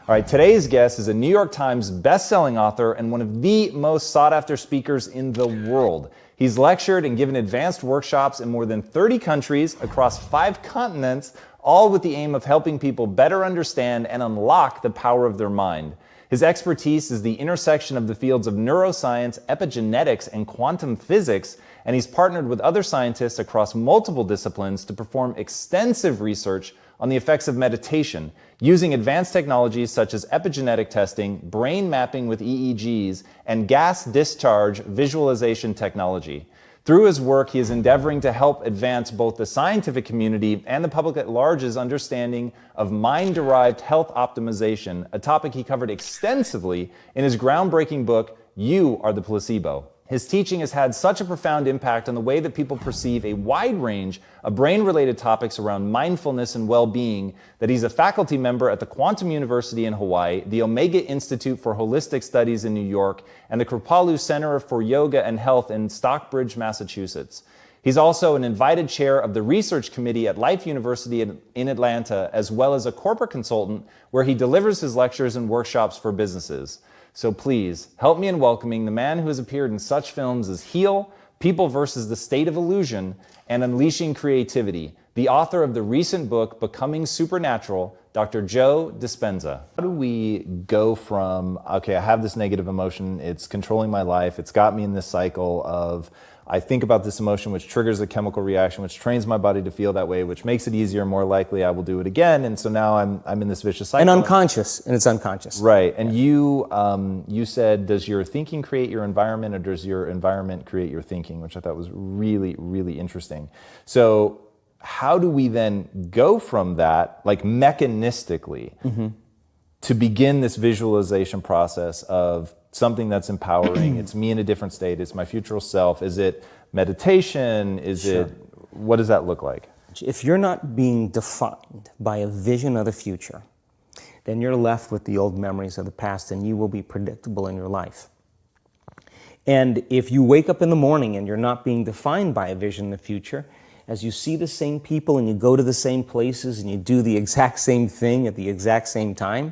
All right, today's guest is a New York Times best-selling author and one of the most sought-after speakers in the world. He's lectured and given advanced workshops in more than 30 countries across 5 continents, all with the aim of helping people better understand and unlock the power of their mind. His expertise is the intersection of the fields of neuroscience, epigenetics, and quantum physics, and he's partnered with other scientists across multiple disciplines to perform extensive research on the effects of meditation, using advanced technologies such as epigenetic testing, brain mapping with EEGs, and gas discharge visualization technology. Through his work, he is endeavoring to help advance both the scientific community and the public at large's understanding of mind-derived health optimization, a topic he covered extensively in his groundbreaking book, You Are the Placebo. His teaching has had such a profound impact on the way that people perceive a wide range of brain-related topics around mindfulness and well-being that he's a faculty member at the Quantum University in Hawaii, the Omega Institute for Holistic Studies in New York, and the Kripalu Center for Yoga and Health in Stockbridge, Massachusetts. He's also an invited chair of the research committee at Life University in Atlanta, as well as a corporate consultant where he delivers his lectures and workshops for businesses. So please, help me in welcoming the man who has appeared in such films as Heal, People versus the State of Illusion, and Unleashing Creativity, the author of the recent book, Becoming Supernatural, Dr. Joe Dispenza. How do we go from, okay, I have this negative emotion, it's controlling my life, it's got me in this cycle of, I think about this emotion, which triggers a chemical reaction, which trains my body to feel that way, which makes it easier, more likely I will do it again. And so now I'm in this vicious cycle. And unconscious, and it's unconscious. Right. And you said, does your thinking create your environment, or does your environment create your thinking? Which I thought was really, really interesting. So how do we then go from that, like mechanistically, to begin this visualization process of something that's empowering? It's me in a different state. It's my future self. Is it meditation? Is it, what does that look like? If you're not being defined by a vision of the future, then you're left with the old memories of the past, and you will be predictable in your life. And if you wake up in the morning and you're not being defined by a vision of the future, as you see the same people and you go to the same places and you do the exact same thing at the exact same time,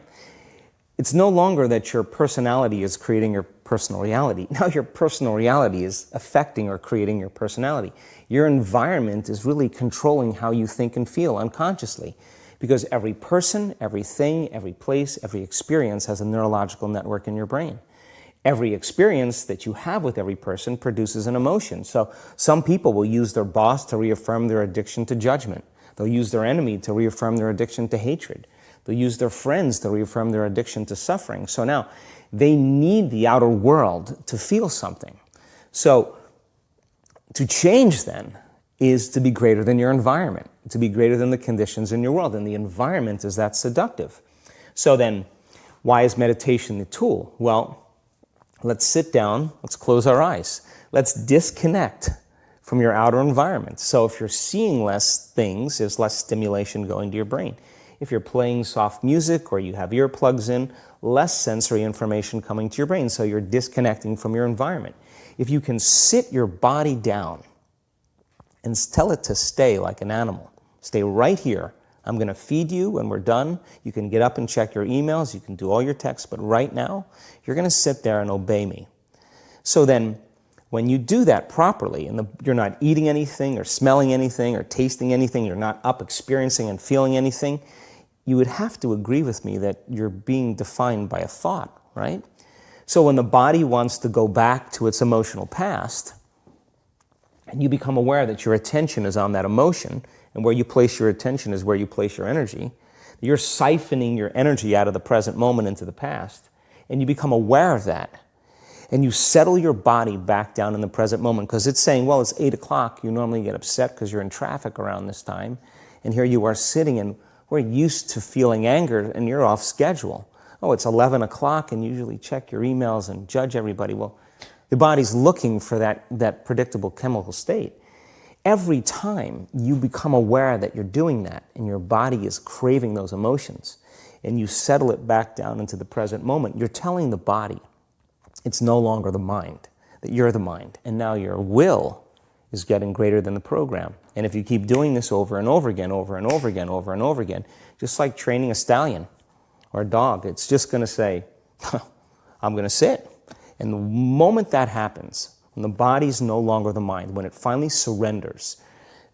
it's no longer that your personality is creating your personal reality. Now your personal reality is affecting or creating your personality. Your environment is really controlling how you think and feel unconsciously, because every person, everything, every place, every experience has a neurological network in your brain. Every experience that you have with every person produces an emotion. So some people will use their boss to reaffirm their addiction to judgment. They'll use their enemy to reaffirm their addiction to hatred. They'll use their friends to reaffirm their addiction to suffering. So now they need the outer world to feel something. So to change then is to be greater than your environment, to be greater than the conditions in your world. And the environment is that seductive. So then why is meditation the tool? Well, let's sit down, let's close our eyes. Let's disconnect from your outer environment. So if you're seeing less things, there's less stimulation going to your brain. If you're playing soft music or you have earplugs in, less sensory information coming to your brain, so you're disconnecting from your environment. If you can sit your body down and tell it to stay like an animal, stay right here. I'm going to feed you when we're done. You can get up and check your emails, you can do all your texts, but right now, you're going to sit there and obey me. So then, when you do that properly, and you're not eating anything or smelling anything or tasting anything, you're not up experiencing and feeling anything, you would have to agree with me that you're being defined by a thought, right? So when the body wants to go back to its emotional past, and you become aware that your attention is on that emotion, and where you place your attention is where you place your energy, you're siphoning your energy out of the present moment into the past, and you become aware of that. And you settle your body back down in the present moment, because it's saying, well, it's 8 o'clock, you normally get upset because you're in traffic around this time, and here you are sitting, and we're used to feeling anger, and you're off schedule. Oh, it's 11 o'clock, and you usually check your emails and judge everybody. Well, the body's looking for that predictable chemical state. Every time you become aware that you're doing that, and your body is craving those emotions, and you settle it back down into the present moment, you're telling the body it's no longer the mind, that you're the mind, and now your will is getting greater than the program. And if you keep doing this over and over again, over and over again, over and over again, just like training a stallion, or a dog. It's just going to say, I'm going to sit. And the moment that happens, when the body's no longer the mind, when it finally surrenders,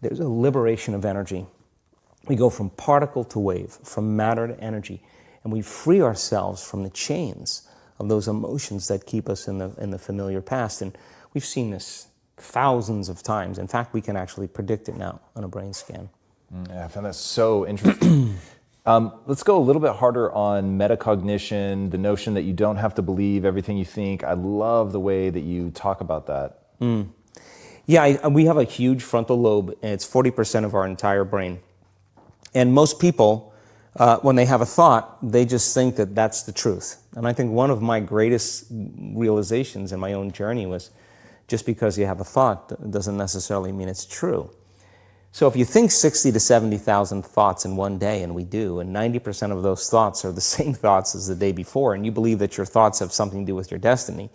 there's a liberation of energy. We go from particle to wave, from matter to energy, and we free ourselves from the chains of those emotions that keep us in the familiar past. And we've seen this thousands of times. In fact, we can actually predict it now on a brain scan. Yeah, I found that so interesting. Let's go a little bit harder on metacognition, the notion that you don't have to believe everything you think. I love the way that you talk about that. Yeah, we have a huge frontal lobe, and it's 40% of our entire brain. And most people, when they have a thought, they just think that that's the truth. And I think one of my greatest realizations in my own journey was just because you have a thought doesn't necessarily mean it's true. So if you think 60 to 70,000 thoughts in one day, and we do, and 90% of those thoughts are the same thoughts as the day before, and you believe that your thoughts have something to do with your destiny,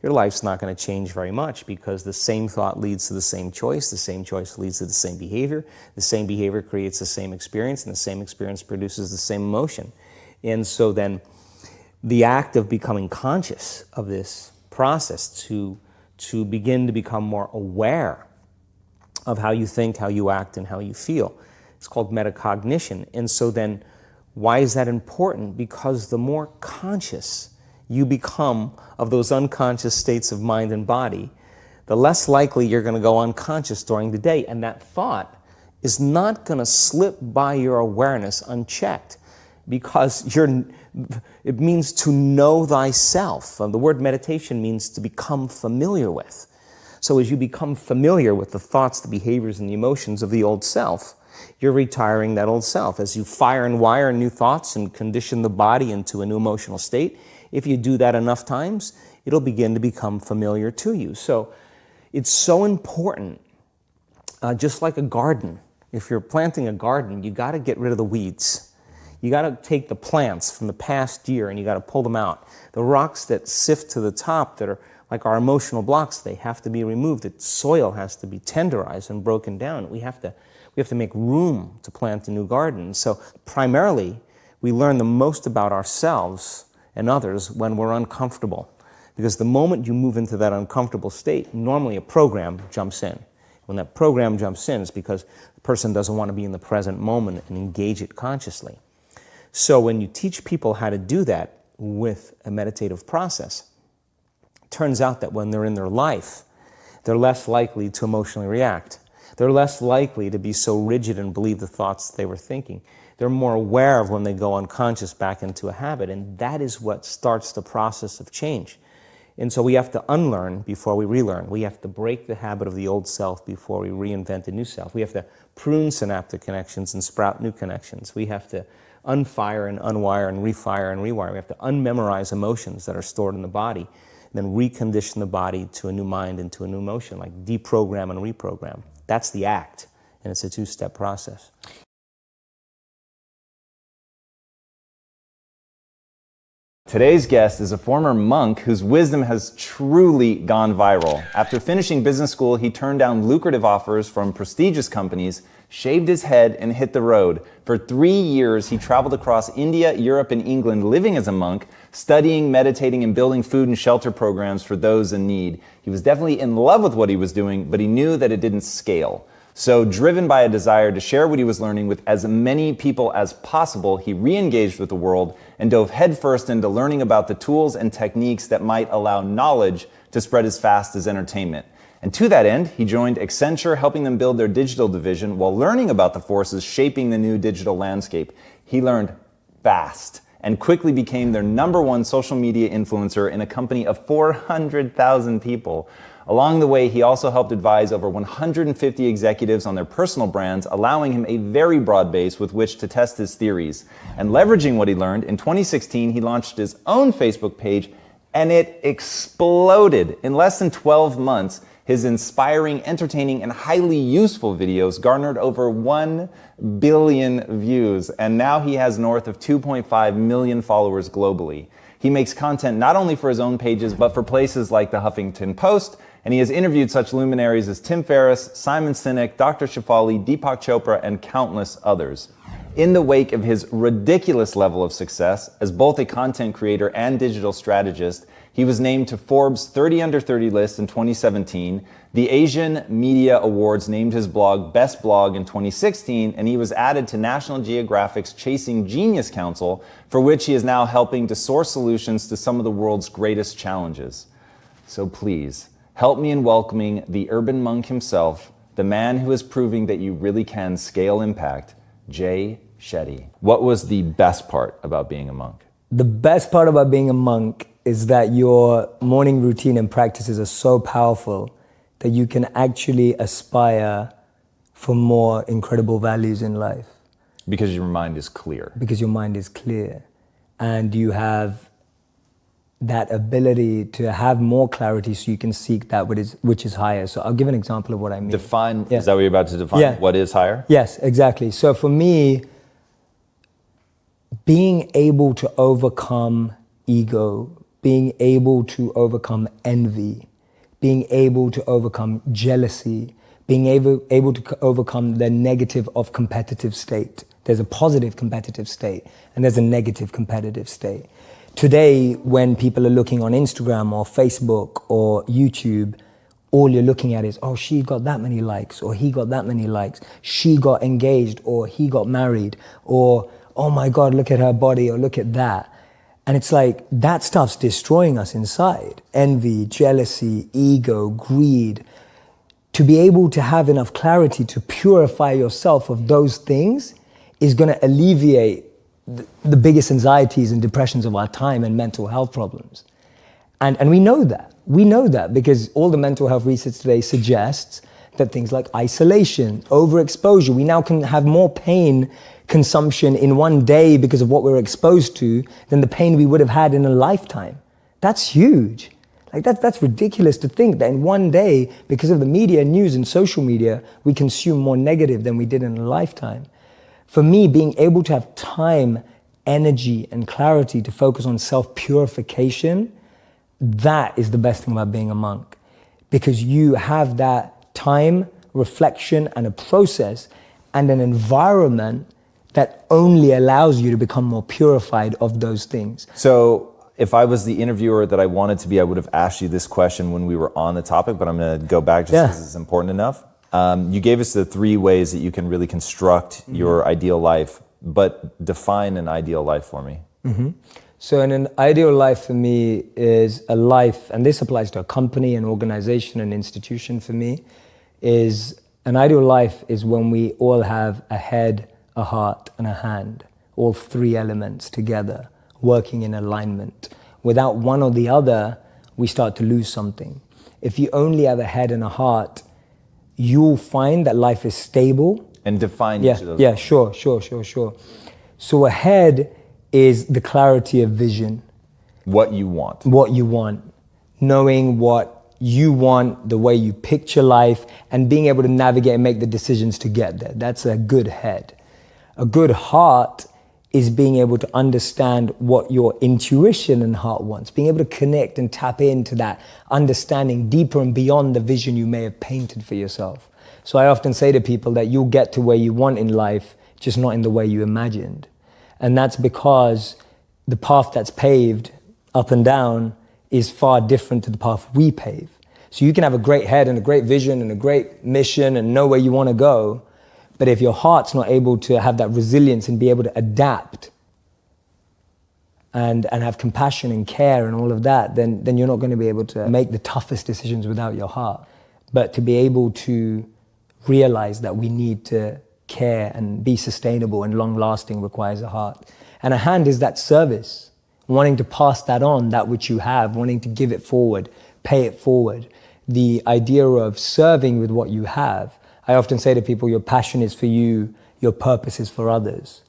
your life's not going to change very much, because the same thought leads to the same choice leads to the same behavior creates the same experience, and the same experience produces the same emotion. And so then the act of becoming conscious of this process to begin to become more aware of how you think, how you act, and how you feel. It's called metacognition. And so then, why is that important? Because the more conscious you become of those unconscious states of mind and body, the less likely you're going to go unconscious during the day. And that thought is not going to slip by your awareness unchecked, because it means to know thyself. The word meditation means to become familiar with. So as you become familiar with the thoughts, the behaviors, and the emotions of the old self, you're retiring that old self. As you fire and wire new thoughts and condition the body into a new emotional state, if you do that enough times, it'll begin to become familiar to you. So it's so important, just like a garden. If you're planting a garden, you got to get rid of the weeds. You got to take the plants from the past year and you got to pull them out. The rocks that sift to the top that are like our emotional blocks, they have to be removed. The soil has to be tenderized and broken down. We have to make room to plant a new garden. So primarily, we learn the most about ourselves and others when we're uncomfortable. Because the moment you move into that uncomfortable state, normally a program jumps in. When that program jumps in, it's because the person doesn't want to be in the present moment and engage it consciously. So when you teach people how to do that with a meditative process, turns out that when they're in their life, they're less likely to emotionally react. They're less likely to be so rigid and believe the thoughts they were thinking. They're more aware of when they go unconscious back into a habit, and that is what starts the process of change. And so we have to unlearn before we relearn. We have to break the habit of the old self before we reinvent a new self. We have to prune synaptic connections and sprout new connections. We have to unfire and unwire and refire and rewire. We have to unmemorize emotions that are stored in the body, then recondition the body to a new mind and to a new emotion, like deprogram and reprogram. That's the act, and it's a two-step process. Today's guest is a former monk whose wisdom has truly gone viral. After finishing business school, he turned down lucrative offers from prestigious companies, shaved his head, and hit the road. For 3 years, he traveled across India, Europe, and England living as a monk, studying, meditating, and building food and shelter programs for those in need. He was definitely in love with what he was doing, but he knew that it didn't scale. So, driven by a desire to share what he was learning with as many people as possible, he re-engaged with the world and dove headfirst into learning about the tools and techniques that might allow knowledge to spread as fast as entertainment. And to that end, he joined Accenture, helping them build their digital division while learning about the forces shaping the new digital landscape. He learned fast and quickly became their #1 social media influencer in a company of 400,000 people. Along the way, he also helped advise over 150 executives on their personal brands, allowing him a very broad base with which to test his theories. And leveraging what he learned, in 2016, he launched his own Facebook page, and it exploded. In less than 12 months, his inspiring, entertaining, and highly useful videos garnered over 1 billion views, and now he has north of 2.5 million followers globally. He makes content not only for his own pages, but for places like the Huffington Post and he has interviewed such luminaries as Tim Ferriss, Simon Sinek, Dr. Shefali, Deepak Chopra, and countless others. In the wake of his ridiculous level of success as both a content creator and digital strategist, he was named to Forbes 30 Under 30 list in 2017. The Asian Media Awards named his blog Best Blog in 2016, and he was added to National Geographic's Chasing Genius Council, for which he is now helping to source solutions to some of the world's greatest challenges. So please, help me in welcoming the urban monk himself, the man who is proving that you really can scale impact, Jay Shetty. What was the best part about being a monk? The best part about being a monk is that your morning routine and practices are so powerful that you can actually aspire for more incredible values in life. Because your mind is clear. Because your mind is clear. And you have that ability to have more clarity so you can seek that which is higher. So I'll give an example of what I mean. Define, Yeah. Is that what you're about to define? Yeah. What is higher? Yes, exactly. So for me, being able to overcome ego, being able to overcome envy, being able to overcome jealousy, being able to overcome the negative of competitive state. There's a positive competitive state and there's a negative competitive state. Today, when people are looking on Instagram or Facebook or YouTube, all you're looking at is, oh, she got that many likes, or he got that many likes, she got engaged, or he got married, or, oh my God, look at her body, or look at that. And it's like, that stuff's destroying us inside. Envy, jealousy, ego, greed. To be able to have enough clarity to purify yourself of those things is gonna alleviate the biggest anxieties and depressions of our time and mental health problems. And we know that. We know that because all the mental health research today suggests that things like isolation, overexposure, we now can have more pain consumption in one day because of what we're exposed to than the pain we would have had in a lifetime. That's huge. Like that's ridiculous to think that in one day, because of the media, news, and social media, we consume more negative than we did in a lifetime. For me, being able to have time, energy, and clarity to focus on self-purification, that is the best thing about being a monk. Because you have that time, reflection, and a process, and an environment that only allows you to become more purified of those things. So if I was the interviewer that I wanted to be, I would have asked you this question when we were on the topic, but I'm gonna go back just because it's important enough. You gave us the 3 ways that you can really construct your ideal life, but define an ideal life for me. So an ideal life for me is a life, and this applies to a company, an organization, an institution for me, is an ideal life is when we all have a head, a heart, and a hand, all 3 elements together, working in alignment. Without one or the other, we start to lose something. If you only have a head and a heart, you'll find that life is stable. And define each of those. Yeah, sure. So a head is the clarity of vision. What you want. What you want. Knowing what you want, the way you picture life, and being able to navigate and make the decisions to get there. That's a good head. A good heart is being able to understand what your intuition and heart wants, being able to connect and tap into that understanding deeper and beyond the vision you may have painted for yourself. So I often say to people that you'll get to where you want in life, just not in the way you imagined. And that's because the path that's paved up and down is far different to the path we pave. So you can have a great head and a great vision and a great mission and know where you want to go, but if your heart's not able to have that resilience and be able to adapt and have compassion and care and all of that, then you're not going to be able to make the toughest decisions without your heart. But to be able to realize that we need to care and be sustainable and long-lasting requires a heart. And a hand is that service, wanting to pass that on, that which you have, wanting to give it forward, pay it forward. The idea of serving with what you have. I often say to people, your passion is for you, your purpose is for others.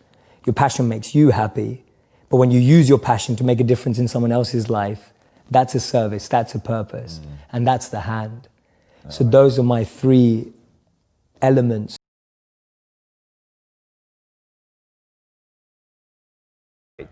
Your passion makes you happy, but when you use your passion to make a difference in someone else's life, that's a service, that's a purpose, and that's the hand. So those are my 3 elements.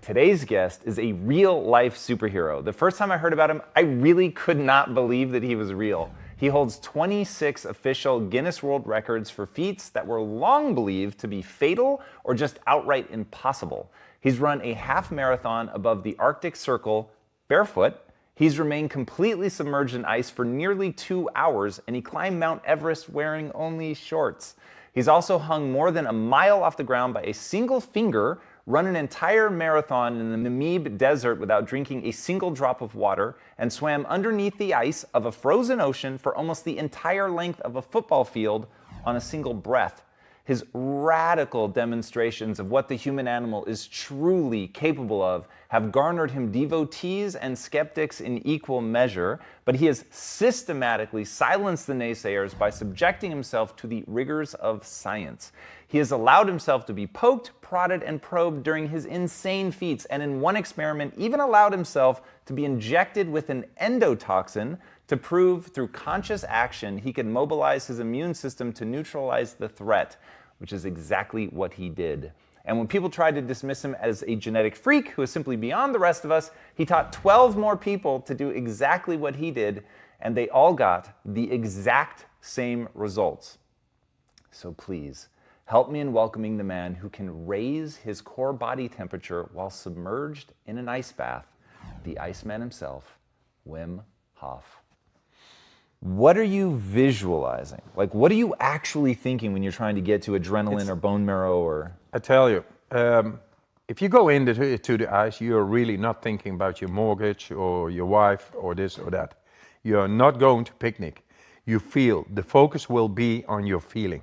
Today's guest is a real-life superhero. The first time I heard about him, I really could not believe that he was real. He holds 26 official Guinness World Records for feats that were long believed to be fatal or just outright impossible. He's run a half marathon above the Arctic Circle barefoot. He's remained completely submerged in ice for nearly 2 hours, and he climbed Mount Everest wearing only shorts. He's also hung more than a mile off the ground by a single finger, run an entire marathon in the Namib Desert without drinking a single drop of water, and swam underneath the ice of a frozen ocean for almost the entire length of a football field on a single breath. His radical demonstrations of what the human animal is truly capable of have garnered him devotees and skeptics in equal measure, but he has systematically silenced the naysayers by subjecting himself to the rigors of science. He has allowed himself to be poked, prodded, and probed during his insane feats, and in one experiment even allowed himself to be injected with an endotoxin to prove through conscious action he could mobilize his immune system to neutralize the threat, which is exactly what he did. And when people tried to dismiss him as a genetic freak who is simply beyond the rest of us, he taught 12 more people to do exactly what he did, and they all got the exact same results. So please, help me in welcoming the man who can raise his core body temperature while submerged in an ice bath, the Iceman himself, Wim Hof. What are you visualizing? Like, what are you actually thinking when you're trying to get to adrenaline or bone marrow or... I tell you, if you go into the ice, you're really not thinking about your mortgage or your wife or this or that. You're not going to picnic. You feel, the focus will be on your feeling.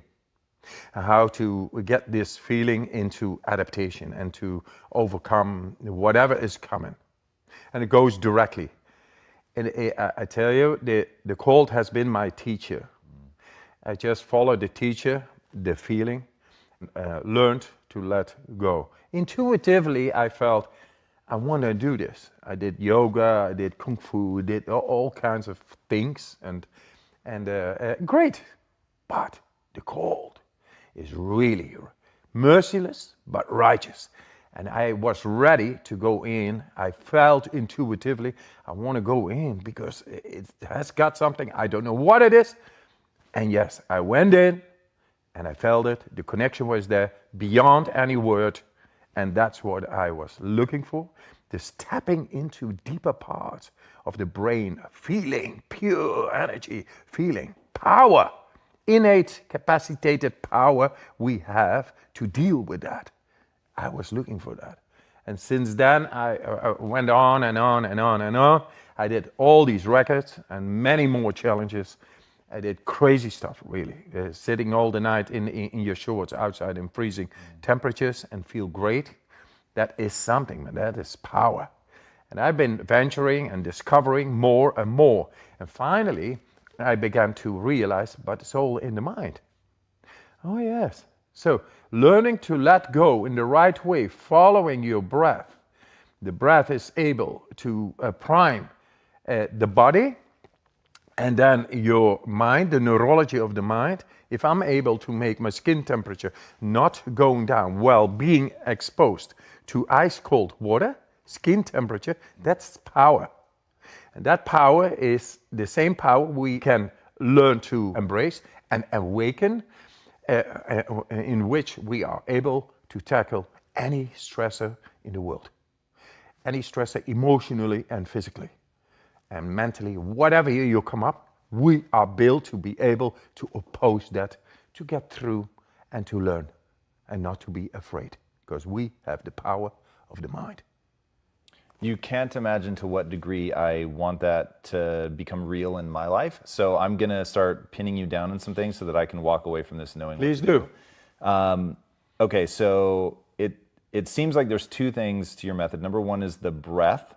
How to get this feeling into adaptation and to overcome whatever is coming. And it goes directly. And I tell you, the cold has been my teacher. I just followed the teacher, the feeling, learned to let go. Intuitively, I felt, I want to do this. I did yoga, I did kung fu, did all kinds of things, and great. But the cold is really merciless but righteous. And I was ready to go in. I felt intuitively, I want to go in because it has got something. I don't know what it is. And yes, I went in and I felt it. The connection was there beyond any word. And that's what I was looking for. This tapping into deeper parts of the brain, feeling pure energy, feeling power, innate capacitated power we have to deal with that. I was looking for that. And since then, I went on and on and on and on. I did all these records and many more challenges. I did crazy stuff, really. Sitting all the night in your shorts outside in freezing temperatures and feel great. That is something, man. That is power. And I've been venturing and discovering more and more. And finally, I began to realize, but it's all in the mind. Oh, yes. So learning to let go in the right way, following your breath. The breath is able to prime the body and then your mind, the neurology of the mind. If I'm able to make my skin temperature not going down while being exposed to ice cold water, skin temperature, that's power. And that power is the same power we can learn to embrace and awaken, in which we are able to tackle any stressor in the world. Any stressor emotionally and physically and mentally, whatever you come up, we are built to be able to oppose that, to get through and to learn and not to be afraid, because we have the power of the mind. You can't imagine to what degree I want that to become real in my life. So I'm going to start pinning you down on some things so that I can walk away from this knowing. Please do. Okay, so it seems like there's two things to your method. Number one is the breath.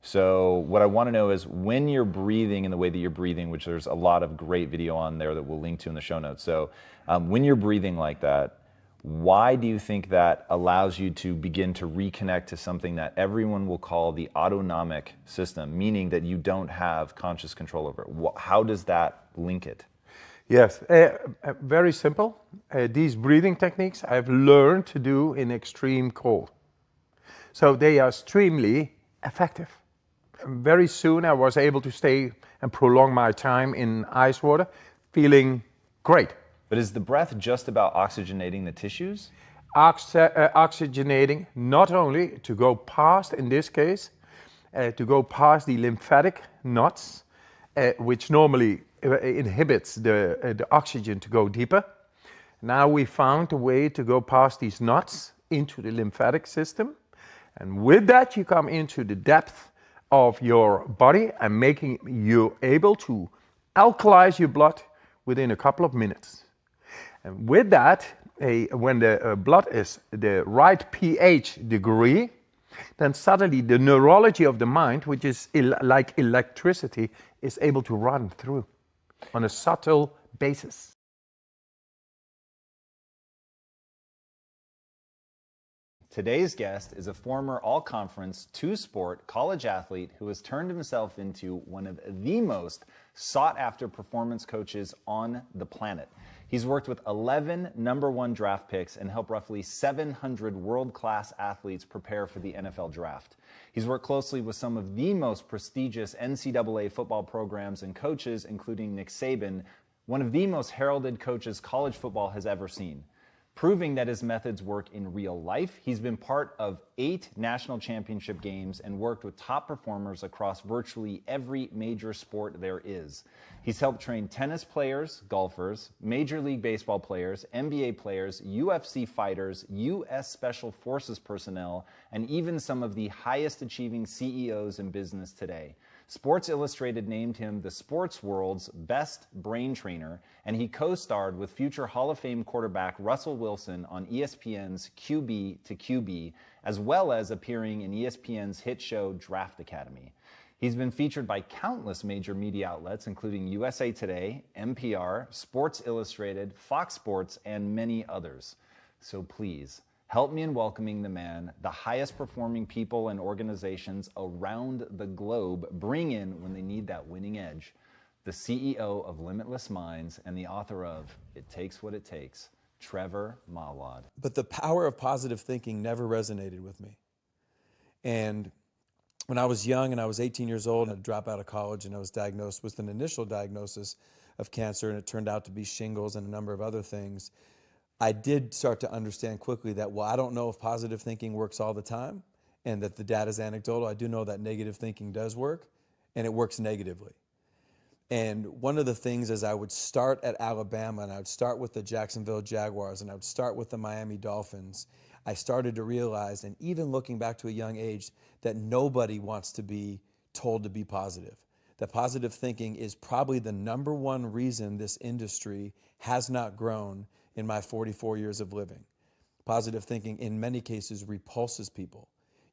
So what I want to know is when you're breathing in the way that you're breathing, which there's a lot of great video on there that we'll link to in the show notes. So when you're breathing like that, why do you think that allows you to begin to reconnect to something that everyone will call the autonomic system, meaning that you don't have conscious control over it? How does that link it? Yes, very simple. These breathing techniques I've learned to do in extreme cold. So they are extremely effective. Very soon I was able to stay and prolong my time in ice water, feeling great. But is the breath just about oxygenating the tissues? Oxygenating not only to go past, in this case, to go past the lymphatic knots, which normally inhibits the oxygen to go deeper. Now we found a way to go past these knots into the lymphatic system. And with that, you come into the depth of your body and making you able to alkalize your blood within a couple of minutes. And with that, when the blood is the right pH degree, then suddenly the neurology of the mind, which is like electricity, is able to run through on a subtle basis. Today's guest is a former all-conference, two-sport college athlete who has turned himself into one of the most sought-after performance coaches on the planet. He's worked with 11 #1 draft picks and helped roughly 700 world-class athletes prepare for the NFL draft. He's worked closely with some of the most prestigious NCAA football programs and coaches, including Nick Saban, one of the most heralded coaches college football has ever seen. Proving that his methods work in real life, he's been part of 8 national championship games and worked with top performers across virtually every major sport there is. He's helped train tennis players, golfers, Major League Baseball players, NBA players, UFC fighters, U.S. Special Forces personnel, and even some of the highest achieving CEOs in business today. Sports Illustrated named him the sports world's best brain trainer, and he co-starred with future Hall of Fame quarterback Russell Wilson on ESPN's QB to QB, as well as appearing in ESPN's hit show Draft Academy. He's been featured by countless major media outlets, including USA Today, NPR, Sports Illustrated, Fox Sports, and many others. So please, help me in welcoming the man the highest performing people and organizations around the globe bring in when they need that winning edge. The CEO of Limitless Minds and the author of It Takes What It Takes, Trevor Mawad. But the power of positive thinking never resonated with me. And when I was young and I was 18 years old and I dropped out of college and I was diagnosed with an initial diagnosis of cancer, and it turned out to be shingles and a number of other things, I did start to understand quickly that, well, I don't know if positive thinking works all the time and that the data is anecdotal. I do know that negative thinking does work, and it works negatively. And one of the things is I would start at Alabama and I would start with the Jacksonville Jaguars and I would start with the Miami Dolphins. I started to realize, and even looking back to a young age, that nobody wants to be told to be positive. That positive thinking is probably the #1 reason this industry has not grown in my 44 years of living. Positive thinking, in many cases, repulses people.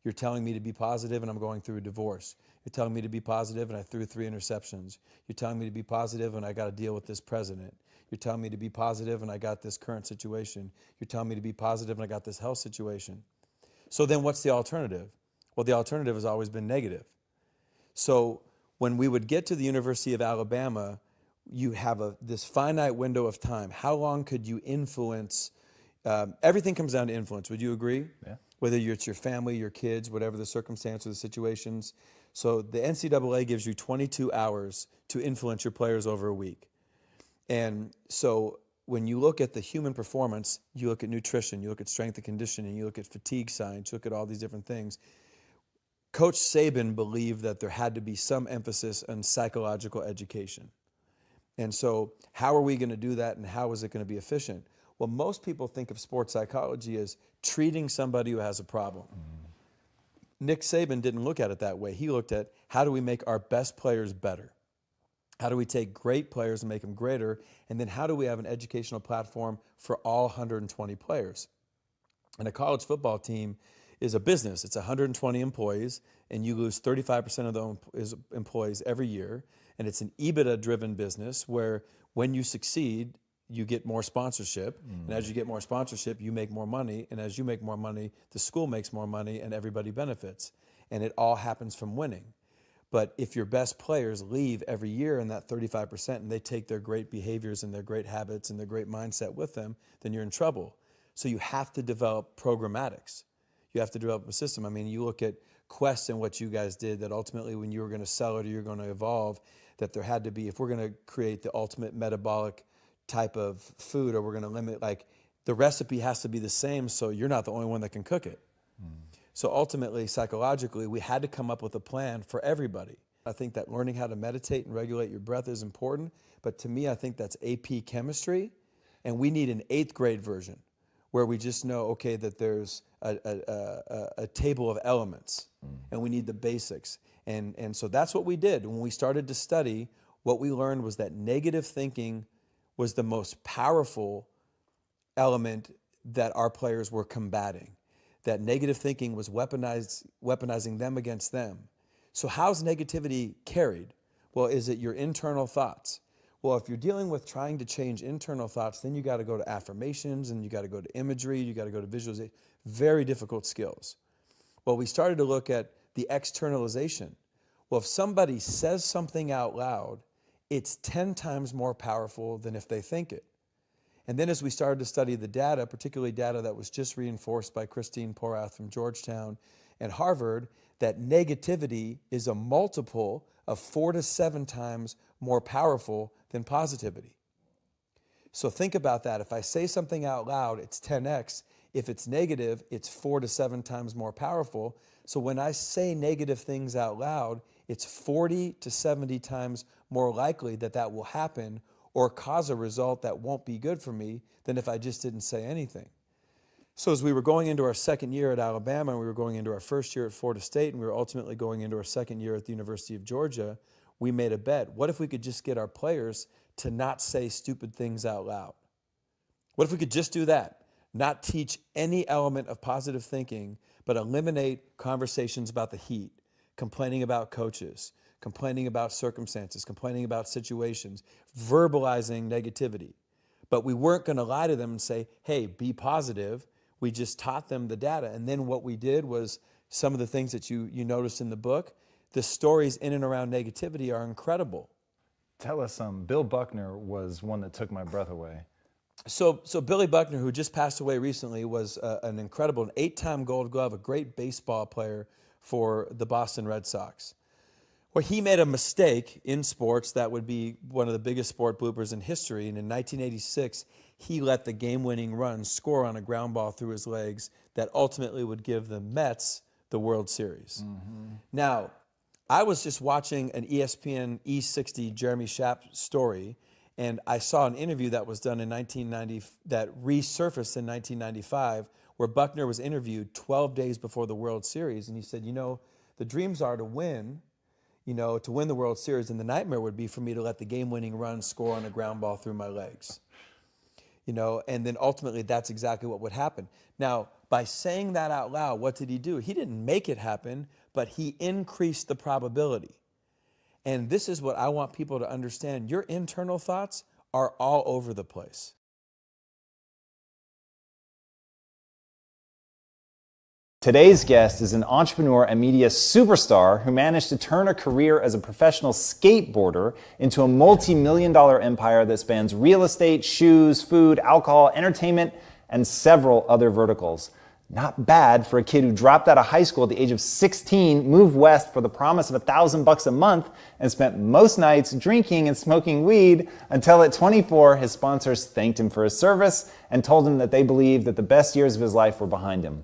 You're telling me to be positive and I'm going through a divorce. You're telling me to be positive and I threw 3 interceptions. You're telling me to be positive and I got to deal with this president. You're telling me to be positive and I got this current situation. You're telling me to be positive and I got this health situation. So then what's the alternative? Well, the alternative has always been negative. So when we would get to the University of Alabama, you have this finite window of time. How long could you influence? Everything comes down to influence. Would you agree? Yeah. Whether it's your family, your kids, whatever the circumstance or the situations. So the NCAA gives you 22 hours to influence your players over a week. And so when you look at the human performance, you look at nutrition, you look at strength and conditioning, you look at fatigue science, you look at all these different things. Coach Saban believed that there had to be some emphasis on psychological education. And so how are we going to do that, and how is it going to be efficient? Well, most people think of sports psychology as treating somebody who has a problem. Nick Saban didn't look at it that way. He looked at, how do we make our best players better? How do we take great players and make them greater? And then how do we have an educational platform for all 120 players? And a college football team is a business. It's 120 employees, and you lose 35% of those employees every year. And it's an EBITDA-driven business where when you succeed, you get more sponsorship. And as you get more sponsorship, you make more money. And as you make more money, the school makes more money and everybody benefits. And it all happens from winning. But if your best players leave every year in that 35% and they take their great behaviors and their great habits and their great mindset with them, then you're in trouble. So you have to develop programmatics. You have to develop a system. I mean, you look at Quest and what you guys did, that ultimately when you were going to sell it or you're going to evolve, that there had to be, if we're going to create the ultimate metabolic type of food, or we're going to limit, like, the recipe has to be the same, so you're not the only one that can cook it. So ultimately, psychologically, we had to come up with a plan for everybody. I think that learning how to meditate and regulate your breath is important, but to me, I think that's AP chemistry, and we need an 8th grade version where we just know, okay, that there's a table of elements, and we need the basics. And so that's what we did. When we started to study, what we learned was that negative thinking was the most powerful element that our players were combating. That negative thinking was weaponizing them against them. So how's negativity carried? Well, is it your internal thoughts? Well, if you're dealing with trying to change internal thoughts, then you got to go to affirmations, and you got to go to imagery, you got to go to visualization. Very difficult skills. Well, we started to look at the externalization. Well, if somebody says something out loud, it's 10 times more powerful than if they think it. And then as we started to study the data, particularly data that was just reinforced by Christine Porath from Georgetown and Harvard, that negativity is a multiple of 4 to 7 times more powerful than positivity. So think about that. If I say something out loud, it's 10x. If it's negative, it's 4 to 7 times more powerful. So when I say negative things out loud, it's 40 to 70 times more likely that that will happen or cause a result that won't be good for me than if I just didn't say anything. So as we were going into our second year at Alabama, and we were going into our first year at Florida State, and we were ultimately going into our second year at the University of Georgia, we made a bet. What if we could just get our players to not say stupid things out loud? What if we could just do that? Not teach any element of positive thinking, but eliminate conversations about the Heat, complaining about coaches, complaining about circumstances, complaining about situations, verbalizing negativity. But we weren't going to lie to them and say, hey, be positive. We just taught them the data. And then what we did was some of the things that you noticed in the book, the stories in and around negativity are incredible. Tell us some. Bill Buckner was one that took my breath away. So Billy Buckner, who just passed away recently, was an incredible, an 8-time Gold Glove, a great baseball player for the Boston Red Sox. Well, he made a mistake in sports that would be one of the biggest sport bloopers in history. And in 1986, he let the game-winning run score on a ground ball through his legs that ultimately would give the Mets the World Series. Now, I was just watching an ESPN E60 Jeremy Schaap story, and I saw an interview that was done in 1990 that resurfaced in 1995, where Buckner was interviewed 12 days before the World Series, and he said, the dreams are to win the World Series, and the nightmare would be for me to let the game-winning run score on a ground ball through my legs. And then ultimately that's exactly what would happen. Now, by saying that out loud, what did he do? He didn't make it happen, but he increased the probability. And this is what I want people to understand. Your internal thoughts are all over the place. Today's guest is an entrepreneur and media superstar who managed to turn a career as a professional skateboarder into a multi-million-dollar empire that spans real estate, shoes, food, alcohol, entertainment, and several other verticals. Not bad for a kid who dropped out of high school at the age of 16, moved west for the promise of $1,000 a month, and spent most nights drinking and smoking weed until at 24, his sponsors thanked him for his service and told him that they believed that the best years of his life were behind him.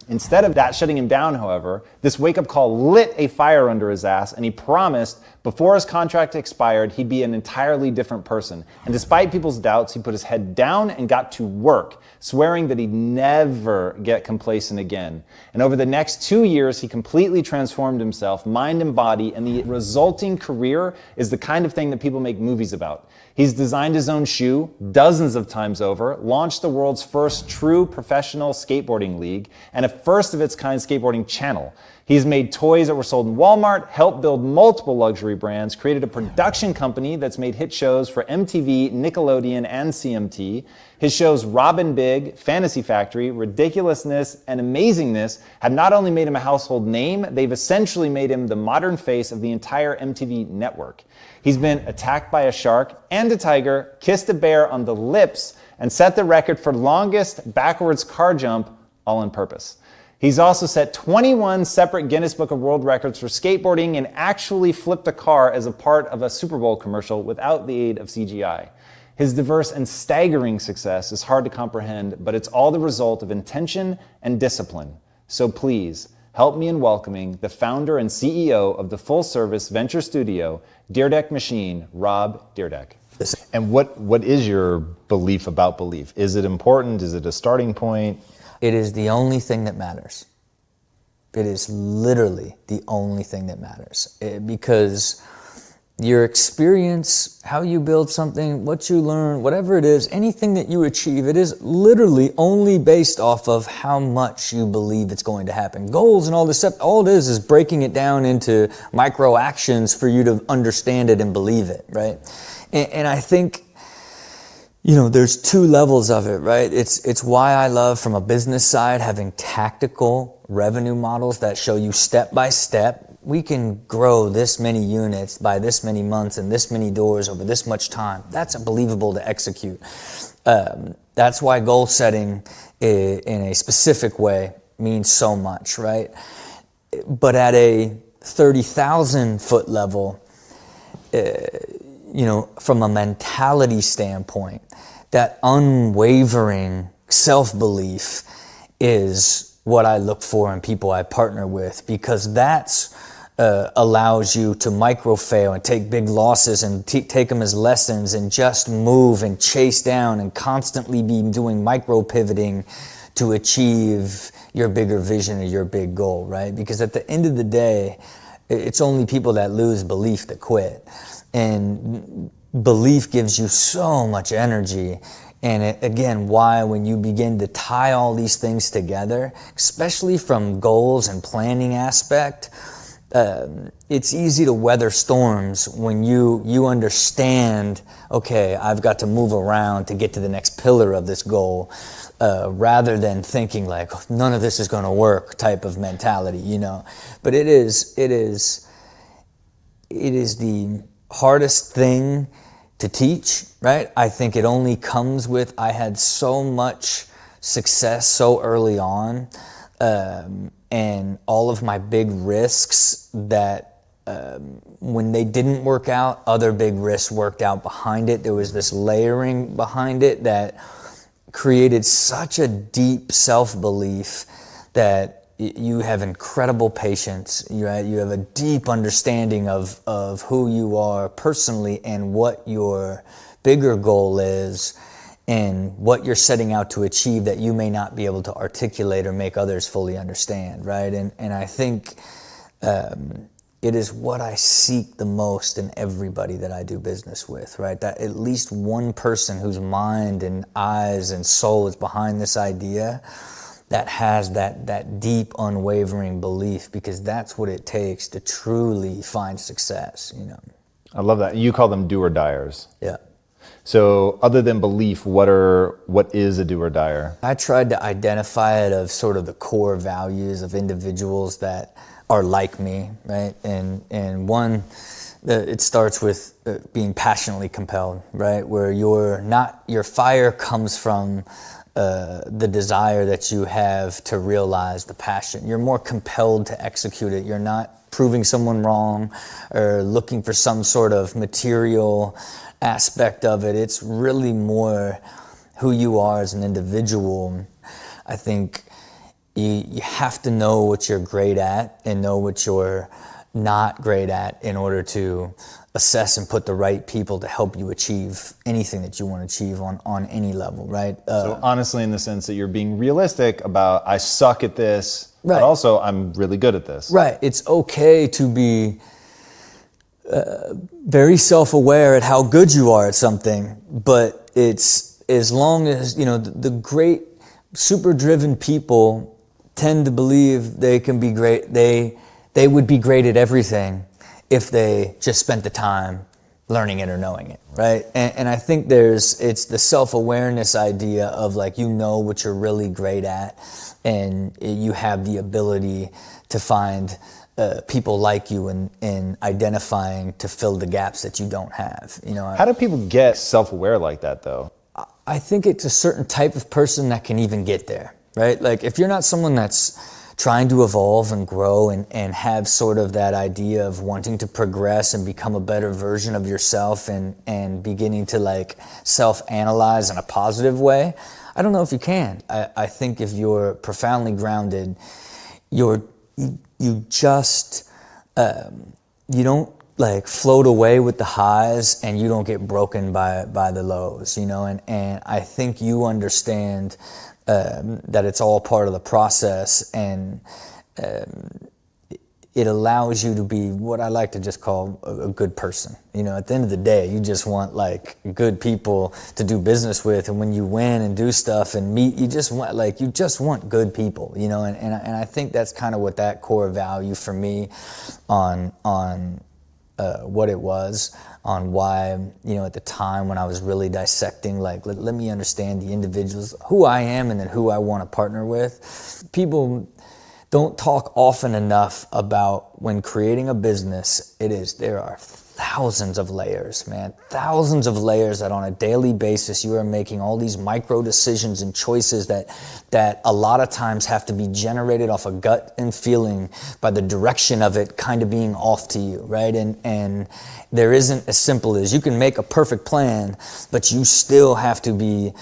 Instead of that shutting him down, however, this wake-up call lit a fire under his ass, and he promised before his contract expired he'd be an entirely different person. And despite people's doubts, he put his head down and got to work, swearing that he'd never get complacent again. And over the next 2 years, he completely transformed himself, mind and body, and the resulting career is the kind of thing that people make movies about. He's designed his own shoe dozens of times over, launched the world's first true professional skateboarding league, and a first-of-its-kind skateboarding channel. He's made toys that were sold in Walmart, helped build multiple luxury brands, created a production company that's made hit shows for MTV, Nickelodeon, and CMT. His shows Robin Big, Fantasy Factory, Ridiculousness, and Amazingness have not only made him a household name, they've essentially made him the modern face of the entire MTV network. He's been attacked by a shark and a tiger, kissed a bear on the lips, and set the record for longest backwards car jump all on purpose. He's also set 21 separate Guinness Book of World Records for skateboarding and actually flipped a car as a part of a Super Bowl commercial without the aid of CGI. His diverse and staggering success is hard to comprehend, but it's all the result of intention and discipline. So please, help me in welcoming the founder and CEO of the full-service venture studio, Deerdeck Machine, Rob Deerdeck. And what is your belief about belief? Is it important? Is it a starting point? It is the only thing that matters. It is literally the only thing that matters. Because your experience, how you build something, what you learn, whatever it is, anything that you achieve, it is literally only based off of how much you believe it's going to happen. Goals and all this stuff, all it is breaking it down into micro actions for you to understand it and believe it, right? And I think, you know, there's two levels of it, right? It's why I love, from a business side, having tactical revenue models that show you step by step, we can grow this many units by this many months and this many doors over this much time. That's unbelievable to execute. That's why goal setting in a specific way means so much, right? But at a 30,000 foot level, you know, from a mentality standpoint, that unwavering self-belief is what I look for in people I partner with, because that's allows you to micro fail and take big losses and take them as lessons and just move and chase down and constantly be doing micro pivoting to achieve your bigger vision or your big goal, right? Because at the end of the day, it's only people that lose belief that quit. And belief gives you so much energy. And again, why when you begin to tie all these things together, especially from goals and planning aspect, it's easy to weather storms when you understand, okay, I've got to move around to get to the next pillar of this goal, rather than thinking like, none of this is going to work type of mentality, you know. But it is the hardest thing to teach, right? I think it only comes with, I had so much success so early on, and all of my big risks that when they didn't work out, other big risks worked out behind it. There was this layering behind it that created such a deep self-belief that you have incredible patience, right? You have a deep understanding of who you are personally and what your bigger goal is and what you're setting out to achieve that you may not be able to articulate or make others fully understand, right? And I think it is what I seek the most in everybody that I do business with, right? That at least one person whose mind and eyes and soul is behind this idea that has that deep, unwavering belief, because that's what it takes to truly find success, you know. I love that. You call them do or diers. Yeah. So other than belief, what is a do or dier? I tried to identify it of sort of the core values of individuals that are like me, right? And one, it starts with being passionately compelled, right? Where your fire comes from the desire that you have to realize the passion. You're more compelled to execute it. You're not proving someone wrong or looking for some sort of material aspect of it. It's really more who you are as an individual. I think you have to know what you're great at and know what you're not great at in order to assess and put the right people to help you achieve anything that you want to achieve on any level, right? So honestly, in the sense that you're being realistic about, I suck at this, right, but also I'm really good at this. Right. It's okay to be very self-aware at how good you are at something, but it's as long as, you know, the great super driven people tend to believe they can be great. They would be great at everything if they just spent the time learning it or knowing it, right? And I think it's the self-awareness idea of like, you know what you're really great at, and you have the ability to find people like you in identifying to fill the gaps that you don't have. You know, How do people get self-aware like that though? I think it's a certain type of person that can even get there, right? Like if you're not someone that's trying to evolve and grow and have sort of that idea of wanting to progress and become a better version of yourself and beginning to like self-analyze in a positive way, I don't know if you can. I think if you're profoundly grounded, you just, you don't like float away with the highs and you don't get broken by the lows, you know, and I think you understand that it's all part of the process, and it allows you to be what I like to just call a good person. You know, at the end of the day, you just want like good people to do business with, and when you win and do stuff and meet, you just want good people, you know, and I think that's kind of what that core value for me on what it was, on why, you know, at the time when I was really dissecting, like, let me understand the individuals, who I am and then who I want to partner with. People don't talk often enough about when creating a business, there are thousands of layers, man. Thousands of layers that on a daily basis you are making all these micro decisions and choices that a lot of times have to be generated off a gut and feeling by the direction of it kind of being off to you, right? And there isn't as simple as you can make a perfect plan, but you still have to be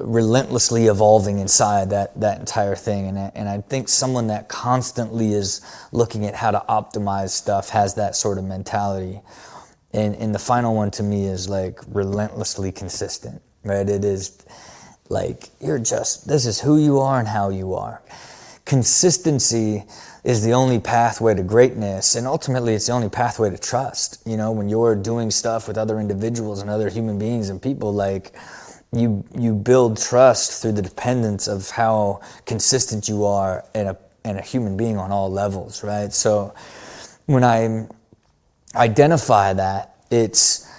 relentlessly evolving inside that entire thing. And I think someone that constantly is looking at how to optimize stuff has that sort of mentality. And the final one to me is like relentlessly consistent, right? It is like, this is who you are and how you are. Consistency is the only pathway to greatness, and ultimately it's the only pathway to trust. You know, when you're doing stuff with other individuals and other human beings and people, like, you build trust through the dependence of how consistent you are and a human being on all levels, right? So when I identify that, it's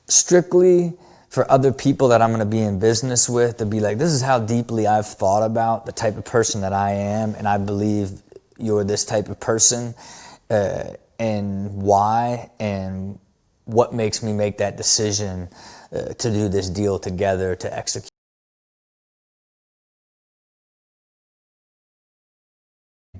strictly for other people that I'm going to be in business with, to be like, this is how deeply I've thought about the type of person that I am, and I believe you're this type of person, and why, and what makes me make that decision to do this deal together, to execute.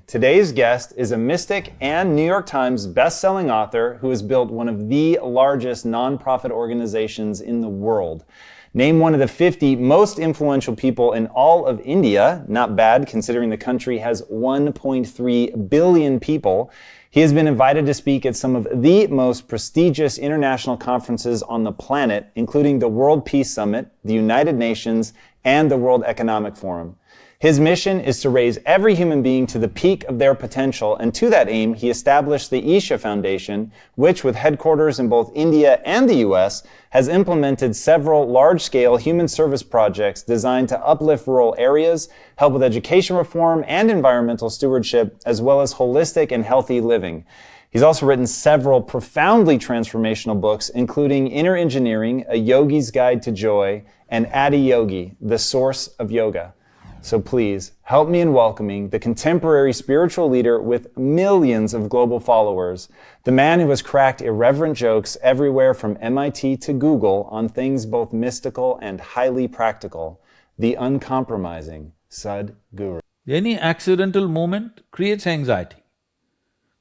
Today's guest is a mystic and New York Times best-selling author who has built one of the largest nonprofit organizations in the world. Named one of the 50 most influential people in all of India, not bad considering the country has 1.3 billion people. He has been invited to speak at some of the most prestigious international conferences on the planet, including the World Peace Summit, the United Nations, and the World Economic Forum. His mission is to raise every human being to the peak of their potential, and to that aim, he established the Isha Foundation, which, with headquarters in both India and the US, has implemented several large-scale human service projects designed to uplift rural areas, help with education reform and environmental stewardship, as well as holistic and healthy living. He's also written several profoundly transformational books, including Inner Engineering, A Yogi's Guide to Joy, and Adi Yogi, The Source of Yoga. So please, help me in welcoming the contemporary spiritual leader with millions of global followers, the man who has cracked irreverent jokes everywhere from MIT to Google on things both mystical and highly practical, the uncompromising Sadhguru. Any accidental moment creates anxiety.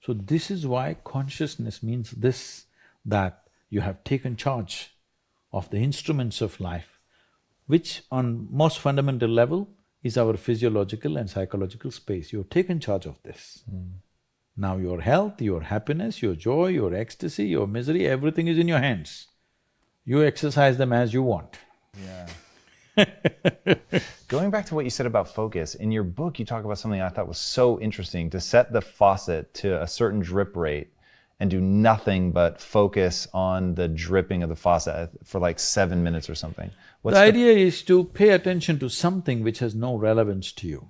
So this is why consciousness means this, that you have taken charge of the instruments of life, which on most fundamental level is our physiological and psychological space. You've taken charge of this. Now your health, your happiness, your joy, your ecstasy, your misery, everything is in your hands. You exercise them as you want. Yeah. Going back to what you said about focus, in your book you talk about something I thought was so interesting, to set the faucet to a certain drip rate and do nothing but focus on the dripping of the faucet for like 7 minutes or something. The idea is to pay attention to something which has no relevance to you.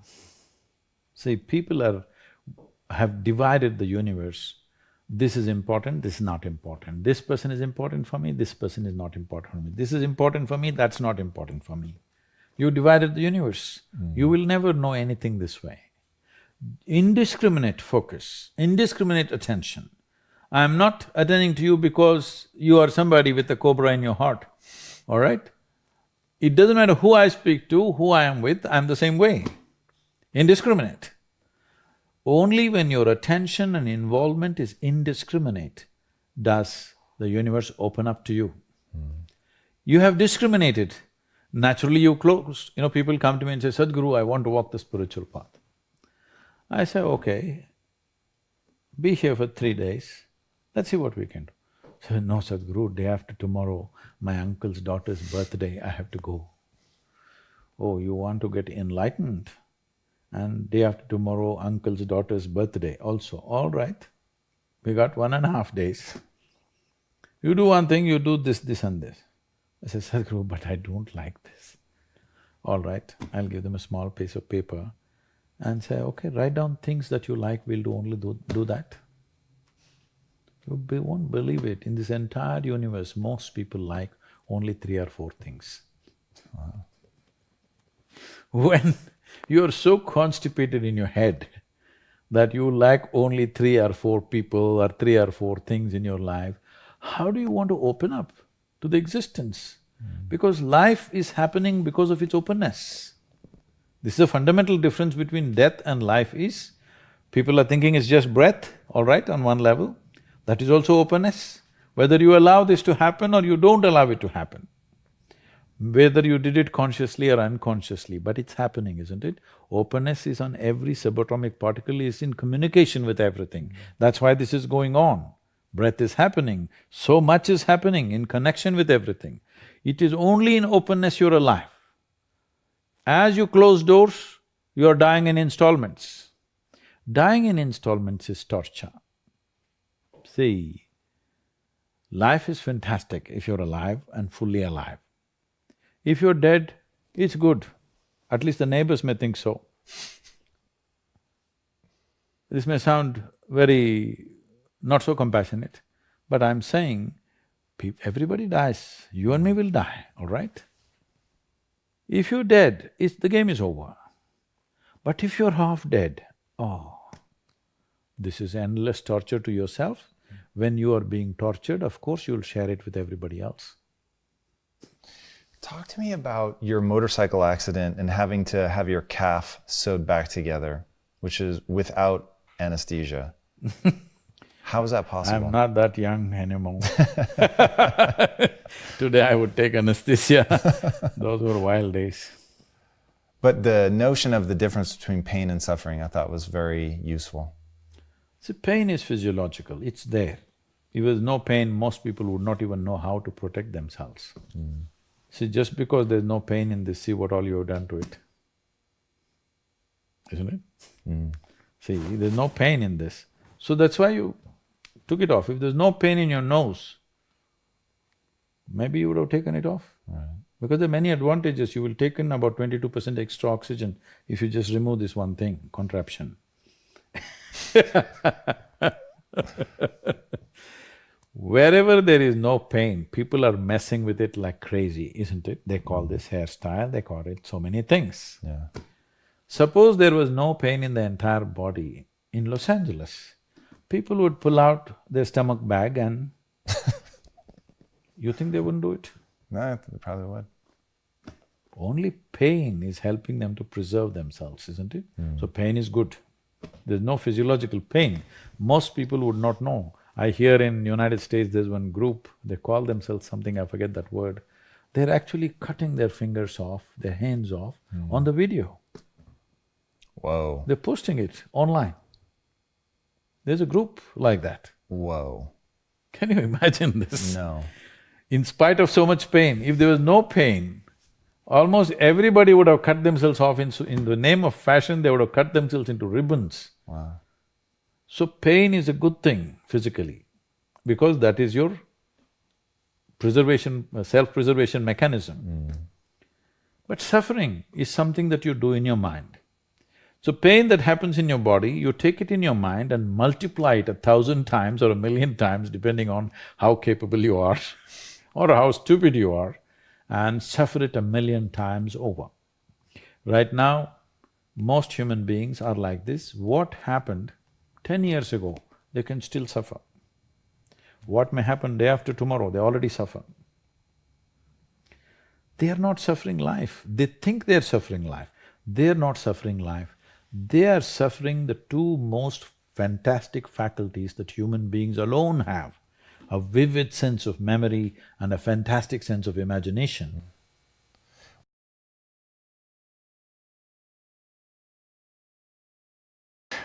See, people have divided the universe. This is important, this is not important. This person is important for me, this person is not important for me. This is important for me, that's not important for me. You divided the universe. You will never know anything this way. Indiscriminate focus, indiscriminate attention. I'm not attending to you because you are somebody with a cobra in your heart, all right? It doesn't matter who I speak to, who I am with, I'm the same way. indiscriminate. Only when your attention and involvement is indiscriminate does the universe open up to you. You have discriminated, naturally you closed. You know, people come to me and say, Sadhguru, I want to walk the spiritual path. I say, okay, be here for 3 days, let's see what we can do. So, no Sadhguru, day after tomorrow, my uncle's daughter's birthday, I have to go. Oh, you want to get enlightened? And day after tomorrow, uncle's daughter's birthday also. All right, we got 1.5 days. You do one thing, you do this, this and this. I say, Sadhguru, but I don't like this. All right, I'll give them a small piece of paper and say, okay, write down things that you like, we'll do that. You won't believe it, in this entire universe, most people like only 3 or 4 things. Wow. When you're so constipated in your head that you like only 3 or 4 people or 3 or 4 things in your life, how do you want to open up to the existence? Because life is happening because of its openness. This is a fundamental difference between death and life is, people are thinking it's just breath, all right, on one level. That is also openness. Whether you allow this to happen or you don't allow it to happen, whether you did it consciously or unconsciously, but it's happening, isn't it? Openness is on every subatomic particle, is in communication with everything. That's why this is going on. Breath is happening, so much is happening in connection with everything. It is only in openness you're alive. As you close doors, you're dying in installments. Dying in installments is torture. See, life is fantastic if you're alive and fully alive. If you're dead, it's good. At least the neighbors may think so. This may sound very not so compassionate, but I'm saying, everybody dies, you and me will die, all right? If you're dead, the game is over. But if you're half dead, oh, this is endless torture to yourself. When you are being tortured, of course you'll share it with everybody else. Talk to me about your motorcycle accident and having to have your calf sewed back together, which is without anesthesia. How is that possible? I'm not that young anymore. Today I would take anesthesia. Those were wild days. But the notion of the difference between pain and suffering, I thought was very useful. See, pain is physiological, it's there. If there's no pain, most people would not even know how to protect themselves. See, just because there's no pain in this, see what all you have done to it. Isn't it? See, there's no pain in this. So that's why you took it off. If there's no pain in your nose, maybe you would have taken it off. Right. Because there are many advantages. You will take in about 22% extra oxygen if you just remove this one thing, contraption. Wherever there is no pain, people are messing with it like crazy, isn't it? They call this hairstyle, they call it so many things. Yeah. Suppose there was no pain in the entire body in Los Angeles, people would pull out their stomach bag and you think they wouldn't do it? No, they probably would. Only pain is helping them to preserve themselves, isn't it? So pain is good. There's no physiological pain. Most people would not know. I hear in United States there's one group, they call themselves something, I forget that word. They're actually cutting their fingers off, their hands off on the video. Whoa. They're posting it online. There's a group like that. Whoa. Can you imagine this? No. In spite of so much pain, if there was no pain, almost everybody would have cut themselves off in the name of fashion, they would have cut themselves into ribbons. Wow. So pain is a good thing physically, because that is your preservation, self-preservation mechanism. But suffering is something that you do in your mind. So pain that happens in your body, you take it in your mind and multiply it 1,000 times or 1,000,000 times, depending on how capable you are or how stupid you are, and suffer it 1,000,000 times over. Right now, most human beings are like this. What happened 10 years ago, they can still suffer. What may happen day after tomorrow, they already suffer. They are not suffering life, they think they're suffering life. They're not suffering life, they are suffering the two most fantastic faculties that human beings alone have, a vivid sense of memory and a fantastic sense of imagination.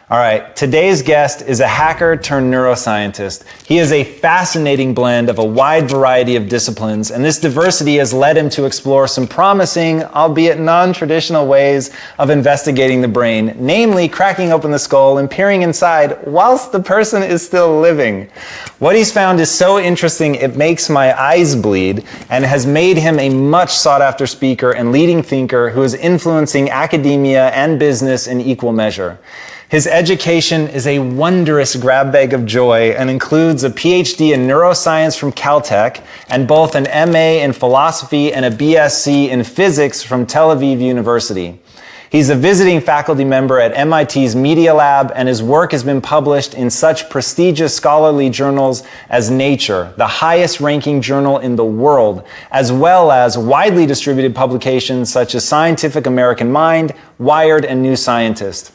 All right, today's guest is a hacker turned neuroscientist. He is a fascinating blend of a wide variety of disciplines, and this diversity has led him to explore some promising, albeit non-traditional ways of investigating the brain, namely cracking open the skull and peering inside whilst the person is still living. What he's found is so interesting it makes my eyes bleed, and has made him a much sought-after speaker and leading thinker who is influencing academia and business in equal measure. His education is a wondrous grab bag of joy and includes a PhD in neuroscience from Caltech and both an MA in philosophy and a BSc in physics from Tel Aviv University. He's a visiting faculty member at MIT's Media Lab, and his work has been published in such prestigious scholarly journals as Nature, the highest ranking journal in the world, as well as widely distributed publications such as Scientific American Mind, Wired, and New Scientist.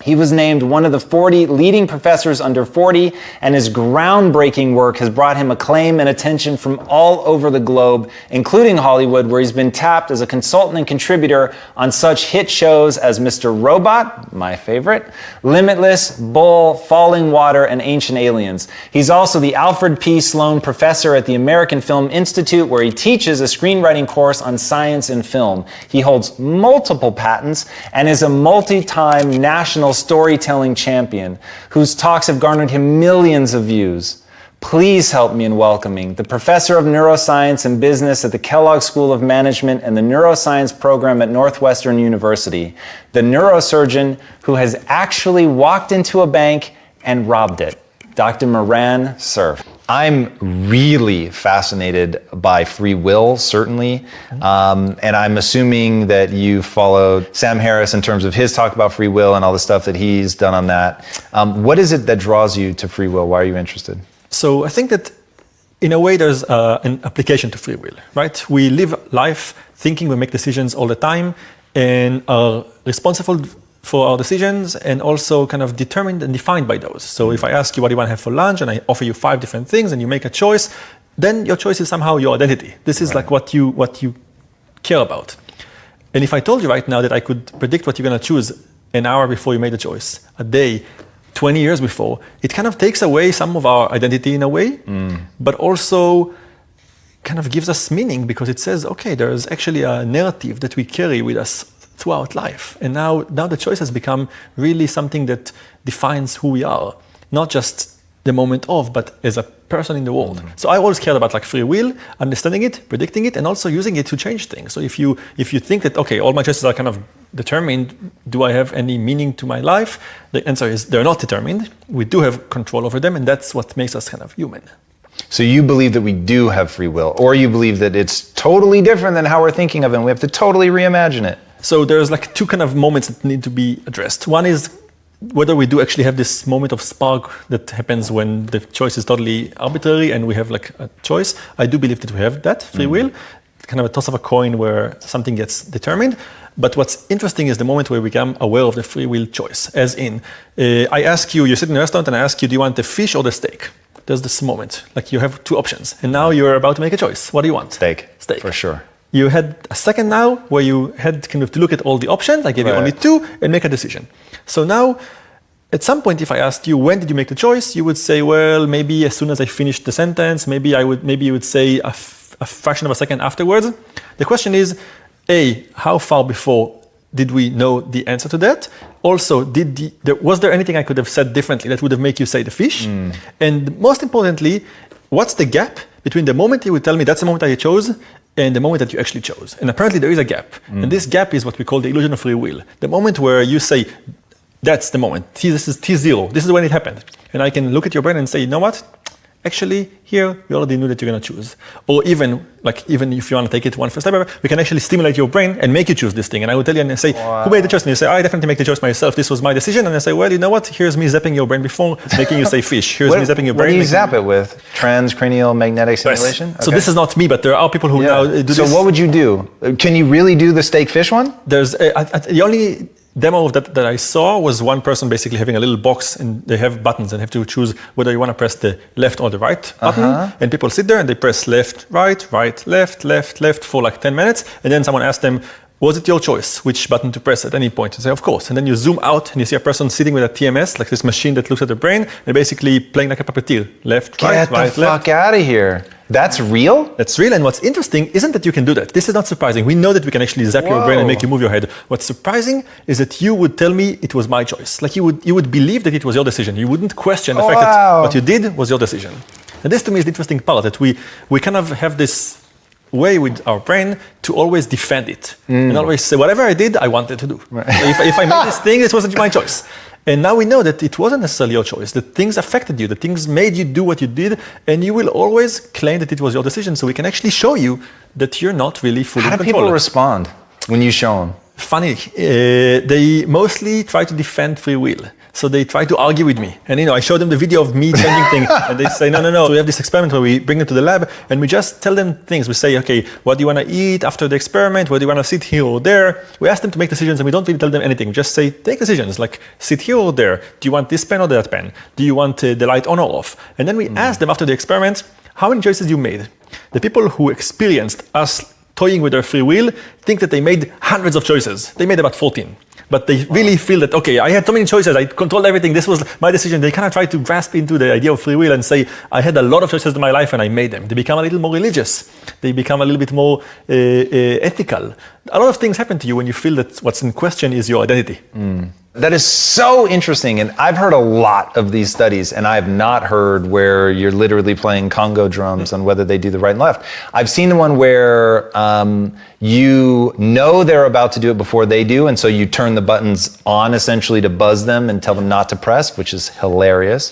He was named one of the 40 leading professors under 40, and his groundbreaking work has brought him acclaim and attention from all over the globe, including Hollywood, where he's been tapped as a consultant and contributor on such hit shows as Mr. Robot, my favorite, Limitless, Bull, Falling Water, and Ancient Aliens. He's also the Alfred P. Sloan Professor at the American Film Institute, where he teaches a screenwriting course on science and film. He holds multiple patents and is a multi-time national storytelling champion whose talks have garnered him millions of views. Please help me in welcoming the Professor of Neuroscience and Business at the Kellogg School of Management and the Neuroscience Program at Northwestern University, the neurosurgeon who has actually walked into a bank and robbed it, Dr. Moran Cerf. I'm really fascinated by free will, certainly, and I'm assuming that you followed Sam Harris in terms of his talk about free will and all the stuff that he's done on that. What is it that draws you to free will? Why are you interested? So I think that in a way there's an application to free will, right? We live life thinking we make decisions all the time and are responsible for our decisions and also kind of determined and defined by those. So if I ask you what do you want to have for lunch and I offer you 5 different things and you make a choice, then your choice is somehow your identity. This is like what you care about. And if I told you right now that I could predict what you're going to choose an hour before you made the choice, a day, 20 years before, it kind of takes away some of our identity in a way, but also kind of gives us meaning because it says, okay, there's actually a narrative that we carry with us throughout life. And now the choice has become really something that defines who we are, not just the moment of, but as a person in the world. So I always cared about like free will, understanding it, predicting it, and also using it to change things. So if you think that, okay, all my choices are kind of determined, do I have any meaning to my life? The answer is they're not determined. We do have control over them, and that's what makes us kind of human. So you believe that we do have free will, or you believe that it's totally different than how we're thinking of it and we have to totally reimagine it? So there's like 2 kind of moments that need to be addressed. One is whether we do actually have this moment of spark that happens when the choice is totally arbitrary and we have like a choice. I do believe that we have that free will, kind of a toss of a coin where something gets determined. But what's interesting is the moment where we become aware of the free will choice. As in, I ask you, you're sitting in a restaurant and I ask you, do you want the fish or the steak? There's this moment, like you have 2 options. And now you're about to make a choice. What do you want? Steak. Steak. For sure. You had a second now where you had kind of to look at all the options. I gave you only 2 and make a decision. So now, at some point, if I asked you, when did you make the choice? You would say, well, maybe as soon as I finished the sentence, maybe you would say a fraction of a second afterwards. The question is, A, how far before did we know the answer to that? Also, was there anything I could have said differently that would have made you say the fish? And most importantly, what's the gap between the moment you would tell me that's the moment I chose and the moment that you actually chose? And apparently there is a gap. And this gap is what we call the illusion of free will. The moment where you say, that's the moment, this is T0, this is when it happened. And I can look at your brain and say, you know what? Actually, here, we already knew that you're going to choose. Or even if you want to take it one step further, we can actually stimulate your brain and make you choose this thing. And I will tell you and say, who made the choice? And you say, I definitely make the choice myself. This was my decision. And I say, well, you know what? Here's me zapping your brain before making you say fish. Here's me zapping your brain. What do you zap it with? Transcranial magnetic stimulation? Yes. So this is not me, but there are people who now do this. So what would you do? Can you really do the steak fish one? There's the only demo of that I saw was one person basically having a little box and they have buttons and have to choose whether you want to press the left or the right button. And people sit there and they press left, right, right, left, left, left for like 10 minutes. And then someone asks them, was it your choice which button to press at any point? And say, of course. And then you zoom out and you see a person sitting with a TMS, like this machine that looks at the brain, and basically playing like a puppeteer. Left, right, right, left. Get the fuck out of here. That's real? That's real, and what's interesting isn't that you can do that. This is not surprising. We know that we can actually zap your brain and make you move your head. What's surprising is that you would tell me it was my choice. Like you would believe that it was your decision. You wouldn't question the fact that what you did was your decision. And this to me is the interesting part, that we kind of have this way with our brain to always defend it. And always say, whatever I did, I wanted to do. Right. If I made this thing, it wasn't my choice. And now we know that it wasn't necessarily your choice, that things affected you, that things made you do what you did, and you will always claim that it was your decision. So we can actually show you that you're not really fully in control. How do people respond when you show them? Funny, they mostly try to defend free will. So they try to argue with me. And I show them the video of me changing things. And they say, no. So we have this experiment where we bring them to the lab and we just tell them things. We say, okay, what do you want to eat after the experiment? Where do you want to sit, here or there? We ask them to make decisions and we don't really tell them anything. We just say, take decisions, like sit here or there. Do you want this pen or that pen? Do you want the light on or off? And then we ask them after the experiment, how many choices you made? The people who experienced us toying with their free will think that they made hundreds of choices. They made about 14. But they really feel that, okay, I had so many choices, I controlled everything, this was my decision. They kind of try to grasp into the idea of free will and say, I had a lot of choices in my life and I made them. They become a little more religious. They become a little bit more ethical. A lot of things happen to you when you feel that what's in question is your identity. That is so interesting, and I've heard a lot of these studies, and I have not heard where you're literally playing Congo drums on whether they do the right and left. I've seen the one where you know they're about to do it before they do, and so you turn the buttons on essentially to buzz them and tell them not to press, which is hilarious.